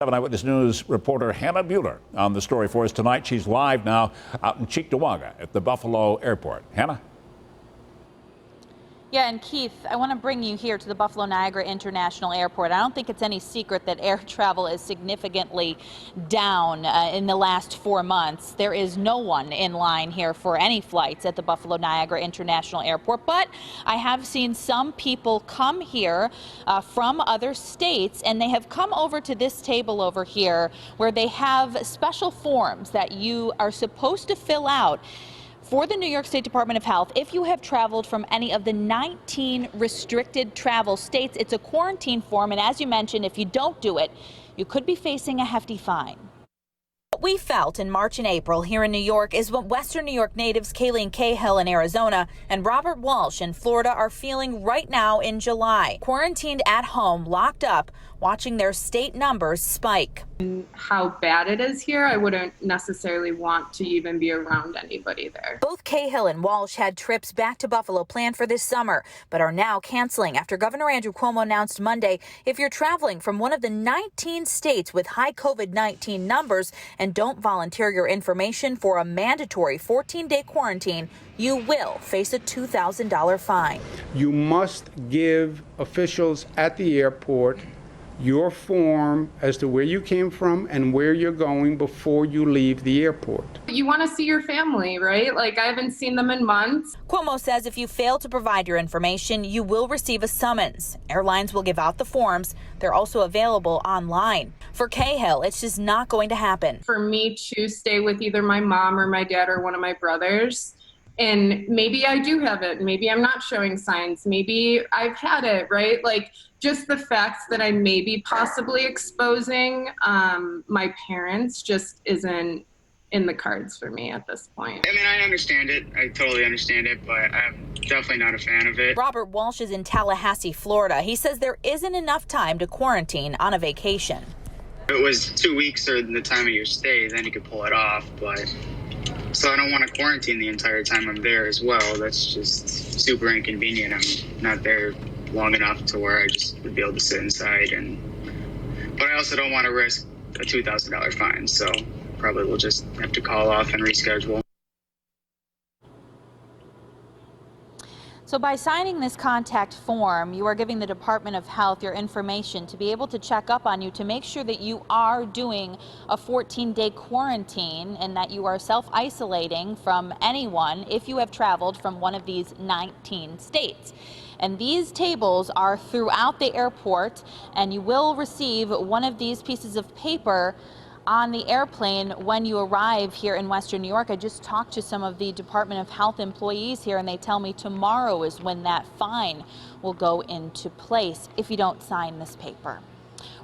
7 Eyewitness News reporter Hannah Buehler on the story for us tonight. She's live now out in Cheektowaga at the Buffalo Airport. Hannah? Yeah, and Keith, I want to bring you here to the Buffalo Niagara International Airport. I don't think it's any secret that air travel is significantly down in the last 4 months. There is no one in line here for any flights at the Buffalo Niagara International Airport, but I have seen some people come here from other states, and they have come over to this table over here where they have special forms that you are supposed to fill out for the New York State Department of Health. If you have traveled from any of the 19 restricted travel states, it's a quarantine form, and as you mentioned, if you don't do it, you could be facing a hefty fine. What we felt in March and April here in New York is what Western New York natives KAYLEEN CAHILL in Arizona and Robert WALSH in Florida are feeling right now in July. Quarantined at home, locked up, watching their state numbers spike. How bad it is here, I wouldn't necessarily want to even be around anybody there. Both CAHILL and WALSH had trips back to Buffalo planned for this summer, but are now canceling after Governor Andrew Cuomo announced Monday if you're traveling from one of the 19 states with high COVID-19 numbers and don't volunteer your information for a mandatory 14-day quarantine, you will face a $2,000 fine. You must give officials at the airport your form as to where you came from and where you're going before you leave the airport. You want to see your family, right? Like, I haven't seen them in months. Cuomo says if you fail to provide your information, you will receive a summons. Airlines will give out the forms. They're also available online. For CAHILL, it's just not going to happen. For me to stay with either my mom or my dad or one of my brothers, and maybe I do have it, maybe I'm not showing signs, maybe I've had it, right? Like, just the facts that I may be possibly exposing my parents just isn't in the cards for me at this point. I mean, I understand it. I totally understand it, but I'm definitely not a fan of it. Robert WALSH is in Tallahassee, Florida. He says there isn't enough time to quarantine on a vacation. If it was 2 weeks or the time of your stay, then you could pull it off, but so I don't want to quarantine the entire time I'm there as well. That's just super inconvenient. I'm not there long enough to where I just would be able to sit inside, but I also don't want to risk a $2,000 fine, so probably we'll just have to call off and reschedule. So by signing this contact form, you are giving the Department of Health your information to be able to check up on you to make sure that you are doing a 14-day quarantine and that you are self-isolating from anyone if you have traveled from one of these 19 states. And these tables are throughout the airport, and you will receive one of these pieces of paper on the airplane when you arrive here in Western New York. I just talked to some of the Department of Health employees here, and they tell me tomorrow is when that fine will go into place if you don't sign this paper.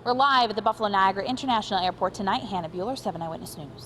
We're live at the Buffalo Niagara International Airport tonight. Hannah Buehler, 7 Eyewitness News.